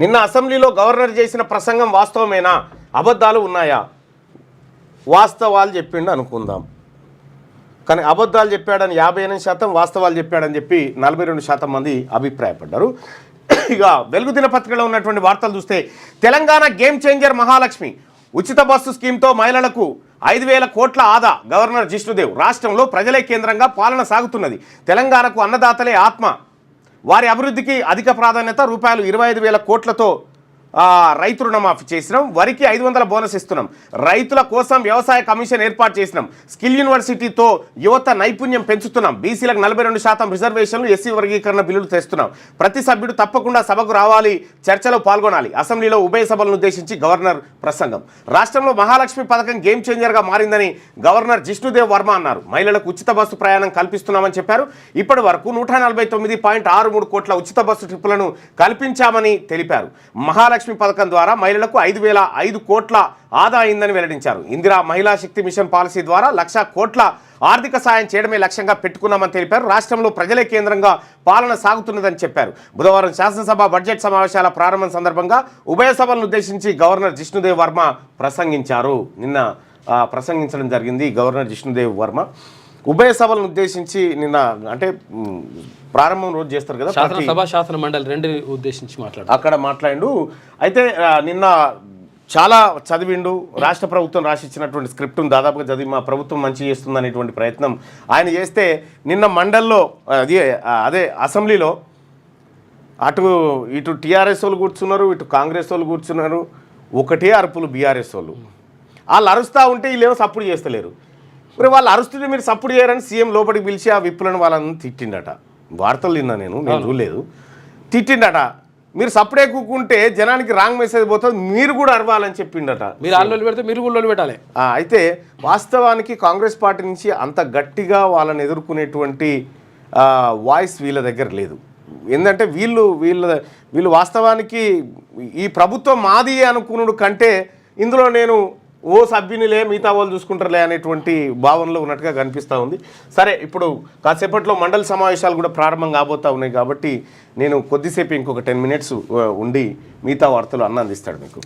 నిన్న అసెంబ్లీలో గవర్నర్ చేసిన ప్రసంగం వాస్తవమేనా, అబద్ధాలు ఉన్నాయా? వాస్తవాలు చెప్పిండు అనుకుందాం, కానీ అబద్ధాలు చెప్పాడని 58%, వాస్తవాలు చెప్పాడని చెప్పి 42% మంది అభిప్రాయపడ్డారు. ఇక వెలుగు దినపత్రికలో ఉన్నటువంటి వార్తలు చూస్తే, తెలంగాణ గేమ్ చేంజర్ మహాలక్ష్మి ఉచిత బస్సు స్కీమ్తో మహిళలకు 5,000 కోట్ల ఆదా. గవర్నర్ జిష్ణుదేవ్. రాష్ట్రంలో ప్రజలే కేంద్రంగా పాలన సాగుతున్నది. తెలంగాణకు అన్నదాతలే ఆత్మ, వారి అభివృద్ధికి అధిక ప్రాధాన్యత. రూపాయలు 25,000 కోట్లతో రైతు రుణమాఫీ చేసినాం. వరికి 500 బోనస్ ఇస్తున్నాం. రైతుల కోసం వ్యవసాయ కమిషన్ ఏర్పాటు చేసినాం. స్కిల్ యూనివర్సిటీతో యువత నైపుణ్యం పెంచుతున్నాం. బీసీలకు 42% రిజర్వేషన్లు, ఎస్సీ వర్గీకరణ బిల్లులు తెస్తున్నాం. ప్రతి సభ్యుడు తప్పకుండా సభకు రావాలి, చర్చలో పాల్గొనాలి. అసెంబ్లీలో ఉభయ సభలను ఉద్దేశించి గవర్నర్ ప్రసంగం. రాష్ట్రంలో మహాలక్ష్మి పథకం గేమ్ చేంజర్గా మారిందని గవర్నర్ జిష్ణుదేవ్ వర్మ అన్నారు. మహిళలకు ఉచిత బస్సు ప్రయాణం కల్పిస్తున్నామని చెప్పారు. ఇప్పటి వరకు 149.63 కోట్ల ఉచిత బస్సు ట్రిప్పులను కల్పించామని తెలిపారు. మహాలక్ష్మి పథకం ద్వారా మహిళలకు 5,005 కోట్ల ఆదా అయిందని వెల్లడించారు. ఇందిరా మహిళా శక్తి మిషన్ పాలసీ ద్వారా 1,00,000 కోట్ల ఆర్థిక సాయం చేయడమే లక్ష్యంగా పెట్టుకున్నామని తెలిపారు. రాష్ట్రంలో ప్రజలే కేంద్రంగా పాలన సాగుతున్నదని చెప్పారు. బుధవారం శాసనసభ బడ్జెట్ సమావేశాల ప్రారంభం సందర్భంగా ఉభయ సభలను ఉద్దేశించి గవర్నర్ జిష్ణుదేవ్ వర్మ ప్రసంగించారు. నిన్న ప్రసంగించడం జరిగింది గవర్నర్ జిష్ణుదేవ్ వర్మ. ఉభయ సభలను ఉద్దేశించి నిన్న, అంటే ప్రారంభం రోజు చేస్తారు కదా, శాసన మండలి రెండుని ఉద్దేశించి అక్కడ మాట్లాడిండు. అయితే నిన్న చాలా చదివిండు. రాష్ట్ర ప్రభుత్వం రాసిచ్చినటువంటి స్క్రిప్ట్ను దాదాపుగా చదివి మా ప్రభుత్వం మంచి చేస్తుంది అనేటువంటి ప్రయత్నం ఆయన చేస్తే, నిన్న మండల్లో అదే అసెంబ్లీలో ఇటు టీఆర్ఎస్ వాళ్ళు కూర్చున్నారు, ఇటు కాంగ్రెస్ వాళ్ళు కూర్చున్నారు. ఒకటే అరుపులు బీఆర్ఎస్ వాళ్ళు. వాళ్ళు అరుస్తూ ఉంటే వీళ్ళేమో సపోర్ట్ చేస్తలేరు. మరి వాళ్ళు అరుస్తుంటే మీరు సపోర్ట్ చేయరని సీఎం లోపలికి పిలిచి ఆ విప్పులను వాళ్ళని తిట్టిండట. వార్తలు విన్నా, నేను చూడలేదు. తిట్టిండట. మీరు సపడే కూకుంటే జనానికి రాంగ్ మెసేజ్ పోతుంది, మీరు కూడా అరవాలని చెప్పిండట. మీరు ఆల్లోలు పెడితే మీరు కూడా పెట్టాలి. అయితే వాస్తవానికి కాంగ్రెస్ పార్టీ నుంచి అంత గట్టిగా వాళ్ళని ఎదుర్కొనేటువంటి వాయిస్ వీళ్ళ దగ్గర లేదు. ఏంటంటే వీళ్ళు వాస్తవానికి ఈ ప్రభుత్వం మాది అనుకున్నాడు కంటే ఇందులో నేను సభ్యునిలే మిగతా వాళ్ళు చూసుకుంటారులే అనేటువంటి భావనలో ఉన్నట్టుగా కనిపిస్తూ ఉంది. సరే, ఇప్పుడు కాసేపట్లో మండలి సమావేశాలు కూడా ప్రారంభం కాబోతూ ఉన్నాయి కాబట్టి నేను కొద్దిసేపు ఇంకొక 10 మినిట్స్ ఉండి మిగతా వార్తలు అందిస్తాడు మీకు.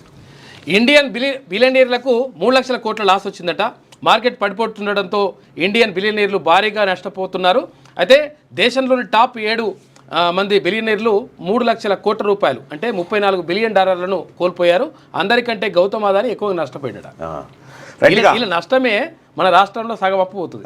ఇండియన్ బిలియనీర్లకు 3 లక్షల కోట్ల లాస్ వచ్చిందట. మార్కెట్ పడిపోతుండడంతో ఇండియన్ బిలియనీర్లు భారీగా నష్టపోతున్నారు. అయితే దేశంలోని టాప్ 7 మంది బిలియనీర్లు 3 లక్షల కోట్ల రూపాయలు, అంటే $34 బిలియన్ కోల్పోయారు. అందరికంటే గౌతమ్ అదాని ఎక్కువగా నష్టపోయాడు. వీళ్ళ నష్టమే మన రాష్ట్రంలో సగం అప్పు పోతుంది.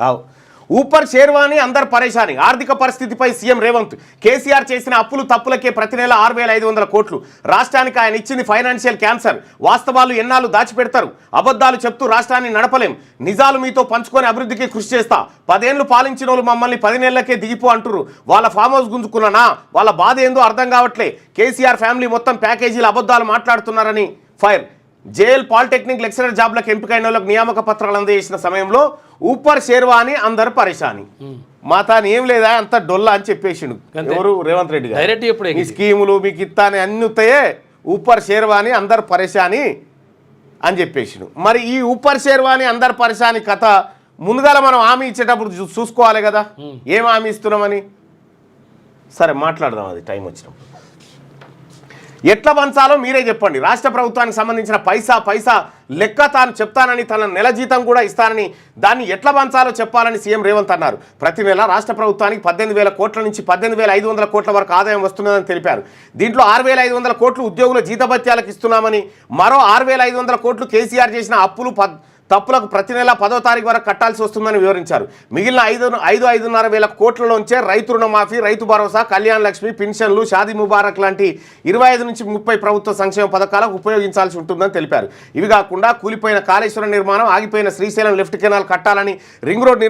ఊపర్ షేర్వాణి అందరు పరేషాని. ఆర్థిక పరిస్థితిపై సీఎం రేవంత్. కేసీఆర్ చేసిన అప్పులు తప్పులకే ప్రతి నెల 6,500 కోట్లు. రాష్ట్రానికి ఆయన ఇచ్చింది ఫైనాన్షియల్ క్యాన్సర్. వాస్తవాలు ఎన్నాళ్ళు దాచిపెడతారు? అబద్ధాలు చెప్తూ రాష్ట్రాన్ని నడపలేం. నిజాలు మీతో పంచుకొని అభివృద్ధికి కృషి చేస్తా. 10 ఏళ్ళు పాలించిన వాళ్ళు మమ్మల్ని 10 నెలలకే దిగిపో అంటున్నారు. వాళ్ళ ఫామ్ హౌస్ గుంజుకున్నానా? వాళ్ళ బాధ ఏందో అర్థం కావట్లే. కేసీఆర్ ఫ్యామిలీ మొత్తం ప్యాకేజీలు అబద్ధాలు మాట్లాడుతున్నారని ఫైర్. జేఎల్ పాలిటెక్నిక్ లెక్చరర్ జాబ్లకు ఎంపికైన వాళ్ళకి నియామక పత్రాలు అందజేసిన సమయంలో ఊపర్ షేర్వాణి అందరు పరేషాని. మాతాని ఏం లేదా అంత డొల్లా అని చెప్పేసిండు ఎవరు? రేవంత్ రెడ్డి గారు. మీ స్కీములు మీకు ఇత్తాని అన్ని వస్తాయే, ఊపర్ షేర్వాణి అందరు పరేషాని అని చెప్పేసిండు. మరి ఈ ఊపర్ షేర్వాణి అందరు పరేషాని కథ ముందుగాల మనం హామీ ఇచ్చేటప్పుడు చూసుకోవాలి కదా, ఏం హామీ ఇస్తున్నామని. సరే, మాట్లాడదాం అది టైం వచ్చినప్పుడు. ఎట్లా పంచాలో మీరే చెప్పండి. రాష్ట్ర ప్రభుత్వానికి సంబంధించిన పైసా లెక్క తాను చెప్తానని, తన నెల జీతం కూడా ఇస్తానని, దాన్ని ఎట్లా పంచాలో చెప్పాలని సీఎం రేవంత్ అన్నారు. ప్రతి నెల రాష్ట్ర ప్రభుత్వానికి 18,000 కోట్ల నుంచి 18,500 కోట్ల వరకు ఆదాయం వస్తున్నదని తెలిపారు. దీంట్లో 6,500 కోట్లు ఉద్యోగుల జీతభత్యాలకు ఇస్తున్నామని, మరో 6,500 కోట్లు కేసీఆర్ చేసిన అప్పులు తప్పులకు ప్రతి నెల 10వ తారీఖు వరకు కట్టాల్సి వస్తుందని వివరించారు. మిగిలిన 5,500 వేల కోట్లలోంచే రైతు రుణమాఫీ, రైతు భరోసా, కళ్యాణ లక్ష్మి, పెన్షన్లు, షాదీ ముబారక్ లాంటి 25 నుంచి 30 ప్రభుత్వ సంక్షేమ పథకాలకు ఉపయోగించాల్సి ఉంటుందని తెలిపారు. ఇవి కాకుండా కూలిపోయిన కాళేశ్వరం నిర్మాణం, ఆగిపోయిన శ్రీశైలం లెఫ్ట్ కెనాల్ కట్టాలని, రింగ్ రోడ్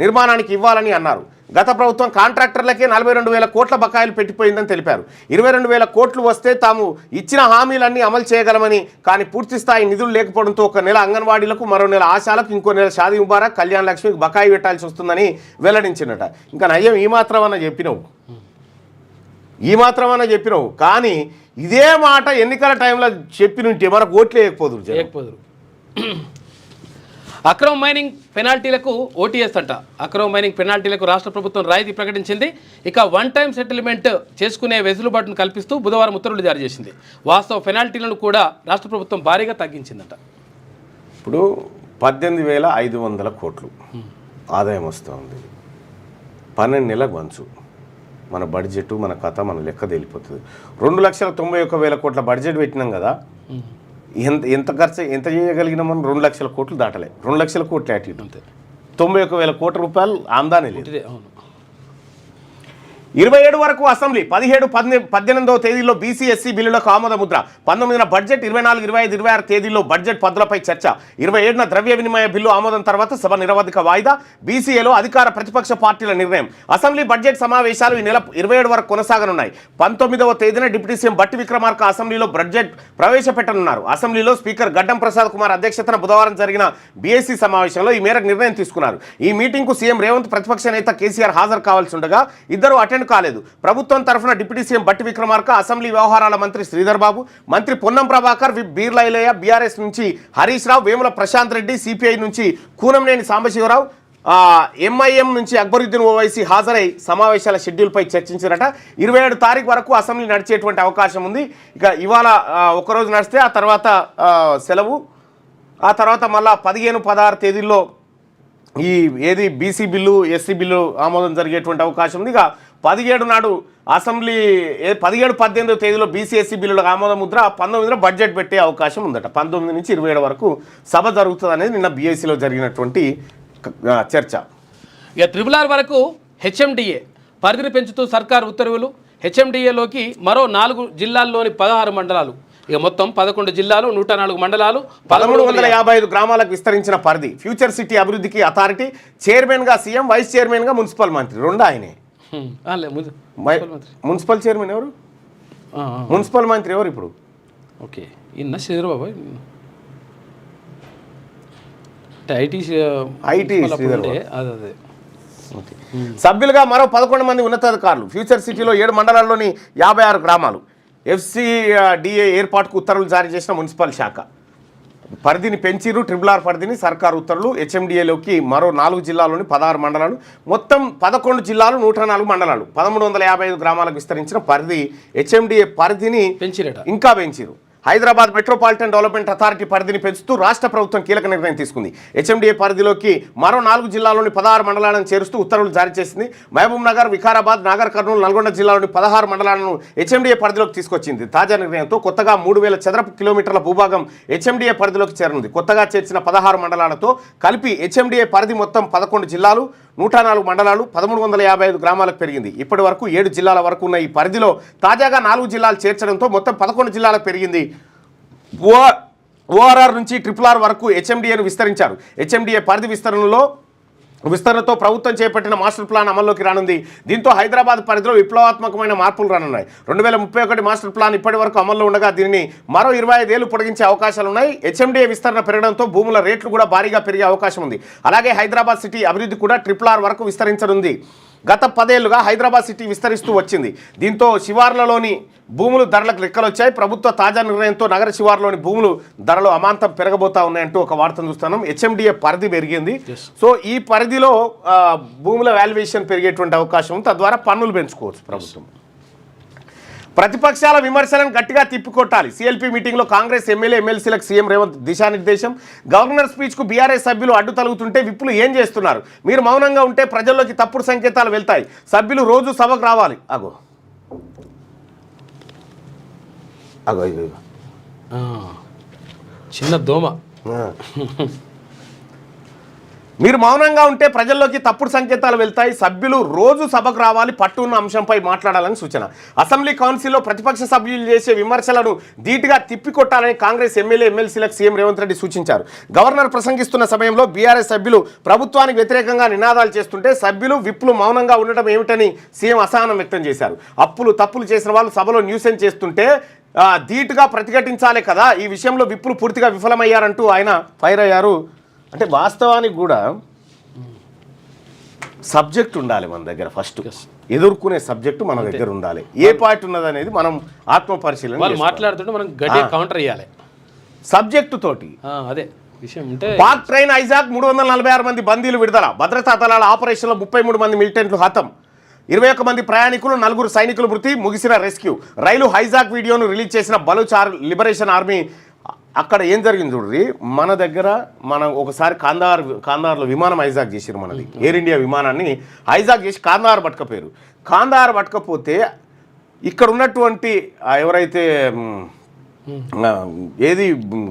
నిర్మాణానికి ఇవ్వాలని అన్నారు. గత ప్రభుత్వం కాంట్రాక్టర్లకే 42,000 కోట్ల బకాయిలు పెట్టిపోయిందని తెలిపారు. 22,000 కోట్లు వస్తే తాము ఇచ్చిన హామీలన్నీ అమలు చేయగలమని, కానీ పూర్తి స్థాయి నిధులు లేకపోవడంతో ఒక నెల అంగన్వాడీలకు, మరో నెల ఆశాలకు, ఇంకో నెల షాదీ ముబారక్, కళ్యాణ లక్ష్మికి బకాయి పెట్టాల్సి వస్తుందని వెల్లడించినట. ఇంకా నయ్యం ఈ మాత్రమన్నా చెప్పినావు, కానీ ఇదే మాట ఎన్నికల టైంలో చెప్పినుంటే మనకు ఓట్లు వేయకపోదురు. అక్రమ మైనింగ్ పెనాల్టీలకు ఓటీఎస్ అంట. అక్రమ మైనింగ్ పెనాల్టీలకు రాష్ట్ర ప్రభుత్వం రాయితీ ప్రకటించింది. ఇక వన్ టైం సెటిల్మెంట్ చేసుకునే వెసులుబాటును కల్పిస్తూ బుధవారం ఉత్తర్వులు జారీ చేసింది. వాస్తవ పెనాల్టీలను కూడా రాష్ట్ర ప్రభుత్వం భారీగా తగ్గించిందంట. ఇప్పుడు 18,500 కోట్లు ఆదాయం వస్తుంది. 12 నెలలకు వంచు మన బడ్జెట్, మన కథ, మన లెక్క తేలిపోతుంది. 2,91,000 కోట్ల బడ్జెట్ పెట్టినాం కదా, ఎంత ఖర్చు ఎంత చేయగలిగినా మనం 2 లక్షల కోట్లు దాటలే. 2 లక్షల కోట్లు అటు ఇటు అంతే. 91,000 కోట్ల రూపాయలు ఆమ్దాని లేదు. 27 వరకు అసెంబ్లీ, 17, 18వ తేదీలో బీసీ ఎస్సీ బిల్లులకు ఆమోద ముద్ర, 19న బడ్జెట్, 24, 25, 26 తేదీల్లో బడ్జెట్ పద్దులపై చర్చ, 27న ద్రవ్య వినిమయ బిల్లు ఆమోదం తర్వాత సభ నిరవధిక వాయిదా, బీసీఏలో అధికార ప్రతిపక్ష పార్టీల నిర్ణయం. అసెంబ్లీ బడ్జెట్ సమావేశాలు ఈ నెల 27 వరకు కొనసాగనున్నాయి. 19వ తేదీన డిప్యూటీ సీఎం బట్టి విక్రమార్క అసెంబ్లీలో బడ్జెట్ ప్రవేశపెట్టనున్నారు. అసెంబ్లీలో స్పీకర్ గడ్డం ప్రసాద్ కుమార్ అధ్యక్షతన బుధవారం జరిగిన బీఎస్సీ సమావేశంలో ఈ మేరకు నిర్ణయం తీసుకున్నారు. ఈ మీటింగ్కు సీఎం రేవంత్, ప్రతిపక్ష నేత కేసీఆర్ హాజరు కావాల్సి ఉండగా ఇద్దరు అటెండ్ కాలేదు. ప్రభుత్వం తరఫున డిప్యూటీ సీఎం బట్టి విక్రమార్క, అసెంబ్లీ వ్యవహారాల మంత్రి శ్రీధర్ బాబు, మంత్రి పొన్నం ప్రభాకర్, బీర్లా ఐలయ్య, బీఆర్ఎస్ నుంచి హరీష్ రావు, వేముల ప్రశాంత్ రెడ్డి, సిపిఐ నుంచి కూనంనేని సాంబశివరావు, ఎంఐఎం నుంచి అక్బరుద్దీన్ ఓవైసీ హాజరై సమావేశాల షెడ్యూల్పై చర్చించారట. 27 తారీఖు వరకు అసెంబ్లీ నడిచేటువంటి అవకాశం ఉంది. ఇక ఇవాళ ఒకరోజు నడిస్తే ఆ తర్వాత సెలవు, ఆ తర్వాత మళ్ళా 15, 16 తేదీల్లో ఏది బీసీ బిల్లు, ఎస్సీ బిల్లు ఆమోదం జరిగేటువంటి అవకాశం ఉంది. ఇక 17 నాడు అసెంబ్లీ, 17, 18వ తేదీలో బీసీ ఎస్సీ బిల్లులకు ఆమోద ముద్ర, 19న బడ్జెట్ పెట్టే అవకాశం ఉందట. 19 నుంచి 27 వరకు సభ జరుగుతుంది అనేది నిన్న బీఎస్సీలో జరిగినటువంటి చర్చ. ఇక RRR వరకు హెచ్ఎండిఏ పరిధిని పెంచుతూ సర్కారు ఉత్తర్వులు. హెచ్ఎండిఏలోకి మరో 4 జిల్లాల్లోని 16 మండలాలు, ఇక మొత్తం 11 జిల్లాలు, 104 మండలాలు, 1355 గ్రామాలకు విస్తరించిన పరిధి. ఫ్యూచర్ సిటీ అభివృద్ధికి అథారిటీ, చైర్మన్గా సీఎం, వైస్ చైర్మన్గా మున్సిపల్ మంత్రి, రెండు ఆయనే. మున్సిపల్ చైర్మన్ ఎవరు? మున్సిపల్ మంత్రి ఎవరు ఇప్పుడు? ఓకే, ఇన్న శ్రీధర్ బాబు ఐటీ అదే. సభ్యులుగా మరో 11 మంది ఉన్నతాధికారులు. ఫ్యూచర్ సిటీలో 7 మండలాల్లోని 56 గ్రామాలు. FCDA ఏర్పాటుకు ఉత్తర్వులు జారీ చేసిన మున్సిపల్ శాఖ. పరిధిని పెంచిరు, RRR పరిధిని సర్కారు ఉత్తర్వులు. హెచ్ఎండిఏలోకి మరో 4 జిల్లాల్లోని 16 మండలాలు, మొత్తం 11 జిల్లాలు, 104 మండలాలు, 1355 గ్రామాలకు విస్తరించిన పరిధి. హెచ్ఎండిఏ పరిధిని ఇంకా పెంచిరు. హైదరాబాద్ మెట్రోపాలిటన్ డెవలప్మెంట్ అథారిటీ పరిధిని పెంచుతూ రాష్ట్ర ప్రభుత్వం కీలక నిర్ణయం తీసుకుంది. హెచ్ఎండిఏ పరిధిలోకి మరో 4 జిల్లాల్లోని 16 మండలాలను చేరుస్తూ ఉత్తర్వులు జారీ చేసింది. మహబూబ్ నగర్, వికారాబాద్, నాగర్ కర్నూలు, నల్గొండ జిల్లాలోని 16 మండలాలను హెచ్ఎండిఏ పరిధిలోకి తీసుకొచ్చింది. తాజా నిర్ణయంతో కొత్తగా 3000 చదరపు కిలోమీటర్ల భూభాగం హెచ్ఎండిఏ పరిధిలోకి చేరనుంది. కొత్తగా చేర్చిన 16 మండలాలతో కలిపి హెచ్ఎండిఏ పరిధి మొత్తం 11 జిల్లాలు, 104 మండలాలు, 1355 గ్రామాలకు పెరిగింది. ఇప్పటి వరకు 7 జిల్లాల వరకు ఉన్న ఈ పరిధిలో తాజాగా 4 జిల్లాలు చేర్చడంతో మొత్తం 11 జిల్లాలకు పెరిగింది. ORR నుంచి RRR వరకు హెచ్ఎండిఏను విస్తరించారు. హెచ్ఎండిఏ పరిధి విస్తరణతో ప్రభుత్వం చేపట్టిన మాస్టర్ ప్లాన్ అమల్లోకి రానుంది. దీంతో హైదరాబాద్ పరిధిలో విప్లవాత్మకమైన మార్పులు రానున్నాయి. 2031 మాస్టర్ ప్లాన్ ఇప్పటి వరకు అమల్లో ఉండగా దీనిని మరో 25 ఏళ్లు పొడిగించే అవకాశాలున్నాయి. హెచ్ఎండిఏ విస్తరణ పెరగడంతో భూముల రేట్లు కూడా భారీగా పెరిగే అవకాశం ఉంది. అలాగే హైదరాబాద్ సిటీ అభివృద్ధి కూడా RRR వరకు విస్తరించనుంది. గత 10 ఏళ్లుగా హైదరాబాద్ సిటీ విస్తరిస్తూ వచ్చింది. దీంతో శివార్లలోని భూములు ధరలకు లెక్కలొచ్చాయి. ప్రభుత్వ తాజా నిర్ణయంతో నగర శివార్లోని భూములు ధరలు అమాంతం పెరగబోతా ఉన్నాయంటూ ఒక వార్తను చూస్తున్నాం. హెచ్ఎండిఏ పరిధి పెరిగింది. సో ఈ పరిధిలో భూముల వాల్యుయేషన్ పెరిగేటువంటి అవకాశం ఉంది. తద్వారా పన్నులు పెంచుకోవచ్చు ప్రభుత్వం. ప్రతిపక్షాల విమర్శలను గట్టిగా తిప్పికొట్టాలి. సిఎల్పి మీటింగ్లో కాంగ్రెస్ ఎమ్మెల్యేలకు సీఎం రేవంత్ దిశానిర్దేశం. గవర్నర్ స్పీచ్కు బీఆర్ఎస్ సభ్యులు అడ్డు తలుగుతుంటే విప్పులు ఏం చేస్తున్నారు? మీరు మౌనంగా ఉంటే ప్రజల్లోకి తప్పుడు సంకేతాలు వెళ్తాయి. సభ్యులు రోజు సభకు రావాలి. అగో చిన్న దోమ. మీరు మౌనంగా ఉంటే ప్రజల్లోకి తప్పుడు సంకేతాలు వెళ్తాయి. సభ్యులు రోజు సభకు రావాలి, పట్టు ఉన్న అంశంపై మాట్లాడాలని సూచన. అసెంబ్లీ కౌన్సిల్లో ప్రతిపక్ష సభ్యులు చేసే విమర్శలను ధీటుగా తిప్పికొట్టాలని కాంగ్రెస్ ఎమ్మెల్యేలకు సీఎం రేవంత్ రెడ్డి సూచించారు. గవర్నర్ ప్రసంగిస్తున్న సమయంలో బీఆర్ఎస్ సభ్యులు ప్రభుత్వానికి వ్యతిరేకంగా నినాదాలు చేస్తుంటే సభ్యులు విప్పులు మౌనంగా ఉండటం ఏమిటని సీఎం అసహనం వ్యక్తం చేశారు. తప్పులు చేసిన వాళ్ళు సభలో న్యూసెన్స్ చేస్తుంటే ధీటుగా ప్రతిఘటించాలి కదా. ఈ విషయంలో విప్పులు పూర్తిగా విఫలమయ్యారంటూ ఆయన ఫైర్ అయ్యారు. అంటే వాస్తవానికి కూడా సబ్జెక్ట్ ఉండాలి మన దగ్గర. ఫస్ట్ ఎదుర్కొనే సబ్జెక్టు మన దగ్గర ఉండాలి. ఏ పార్టీ ఉన్నది అనేది మనం ఆత్మ పరిశీలన మాట్లాడుతుంటే మనం గట్టిగా కౌంటర్ చేయాలి సబ్జెక్టు తోటి. అదే విషయం అంటే పాక్ ట్రైన్ ఐజాక్ 346 మంది బందీలు విడుదల భద్రతా దళాల ఆపరేషన్లో 33 మంది మిలిటెంట్లు హతం 21 మంది ప్రయాణికులు 4 సైనికులు మృతి ముగిసిన రెస్క్యూ రైలు హైజాక్ వీడియోను రిలీజ్ చేసిన బలూచ్ లిబరేషన్ ఆర్మీ అక్కడ ఏం జరిగింది చూడ్రి మన దగ్గర మనం ఒకసారి కాందార్లో విమానం హైజాక్ చేసారు మనది ఎయిర్ ఇండియా విమానాన్ని హైజాక్ చేసి కాందార్ పట్టుకపోయారు కాందార్ పట్టుకపోతే ఇక్కడ ఉన్నటువంటి ఎవరైతే ఏది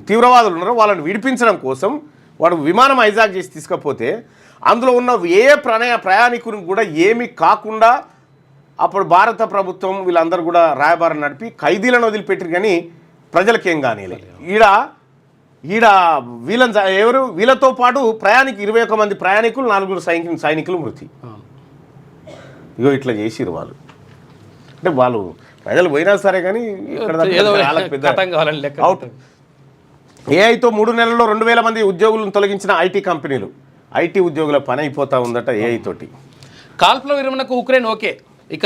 తీవ్రవాదులు ఉన్నారో వాళ్ళని విడిపించడం కోసం వాడు విమానం హైజాక్ చేసి తీసుకపోతే అందులో ఉన్న ఏ ప్రయాణికునికి కూడా ఏమీ కాకుండా అప్పుడు భారత ప్రభుత్వం వీళ్ళందరూ కూడా రాయబారం నడిపి ఖైదీలను వదిలిపెట్టారు కానీ ప్రజలకేం కానీలే ఈడ వీళ్ళతో పాటు 21 మంది ప్రయాణికులు 4 సైనికులు మృతి ఇగో ఇట్లా చేసిరు వాళ్ళు అంటే వాళ్ళు ప్రజలు పోయినా సరే కానీ ఏఐతో 3 నెలల్లో 2000 మంది ఉద్యోగులను తొలగించిన ఐటీ కంపెనీలు ఐటీ ఉద్యోగుల పని అయిపోతా ఉందట ఏఐ తోటి కాల్పుల విరమణకు ఉక్రెయిన్ ఓకే ఇక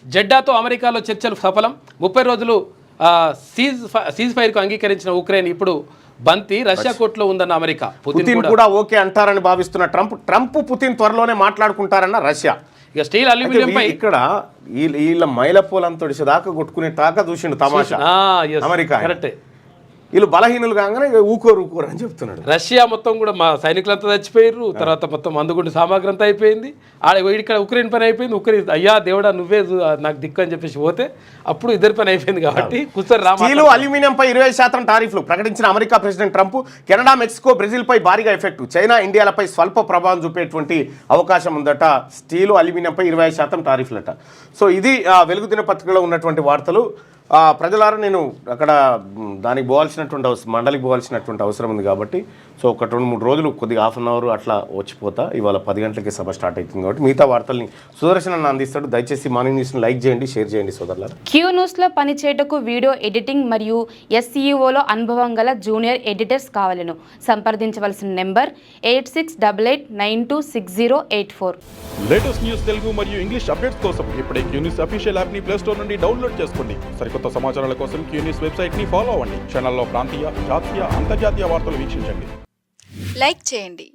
జెడ్డాతో అమెరికాలో చర్చలు సఫలం 30 రోజులు సీజ్ ఫైర్కు అంగీకరించిన ఉక్రెయిన్ ఇప్పుడు బంతి రష్యా కోర్టులో ఉందన్న అమెరికా పుతిన్ కూడా ఓకే అంటారని భావిస్తున్న ట్రంప్ పుతిన్ త్వరలోనే మాట్లాడుకుంటారన్న రష్యా ఇక స్టీల్ అల్యూమినియం పై ఇక్కడ వీళ్ళ మైలపోలంతో దాకా కొట్టుకునే తాక చూసిండు తమాషా అమెరికా కరెక్టే వీళ్ళు బలహీనులు కాగానే ఊకోరు అని చెప్తున్నాడు రష్యా మొత్తం కూడా మా సైనికులంతా చచ్చిపోయారు తర్వాత మొత్తం మందుగుండు సామాగ్రి అంతా అయిపోయింది ఇక్కడ ఉక్రెయిన్ పని అయిపోయింది ఉక్రెయిన్ అయ్యా దేవుడా నువ్వే నాకు దిక్కు అని చెప్పేసి పోతే అప్పుడు ఇద్దరి పని అయిపోయింది కాబట్టి స్టీలు అల్యూమినియం పై 20% టారిఫ్లు ప్రకటించిన America president Trump Canada Mexico Brazil పై భారీగా ఎఫెక్ట్ చైనా ఇండియాలపై స్వల్ప ప్రభావం చూపేటువంటి అవకాశం ఉందట స్టీలు అల్యూమినియం పై 20% టారిఫ్లట సో ఇది వెలుగు దినపత్రికలో ఉన్నటువంటి వార్తలు ప్రజలారా నేను అక్కడ దానికి పోవాల్సినటువంటి మండలికి పోవాల్సినటువంటి అవసరం ఉంది కాబట్టి సో ఒక 2-3 రోజులు కొద్దిగా హాఫ్ అన్ అవర్ అట్లా వచ్చిపోతా ఇవాళ 10 గంటలకి సభ స్టార్ట్ అవుతుంది కాబట్టి మిగతా వార్తల్ని సుదర్శన్ అన్న అందిస్తాడు దయచేసి మార్నింగ్ న్యూస్ని లైక్ చేయండి షేర్ చేయండి సోదరులారా క్యూ న్యూస్లో పనిచేయటకు వీడియో ఎడిటింగ్ మరియు SEOలో అనుభవం గల జూనియర్ ఎడిటర్స్ కావాలను సంప్రదించవలసిన నెంబర్ 8688926084 లేటెస్ట్ న్యూస్ తెలుగు మరియు ఇంగ్లీష్ అప్డేట్స్ కోసం ఇప్పుడే క్యూ న్యూస్ అఫీషియల్ యాప్ని ప్లే స్టోర్ నుండి డౌన్లోడ్ చేసుకోండి సరికొత్త సమాచారాల కోసం క్యూ న్యూస్ వెబ్సైట్ని ఫాలో అవ్వండి ఛానల్లో ప్రాంతీయ జాతీయ అంతర్జాతీయ వార్తలు వీక్షించండి లైక్ చేయండి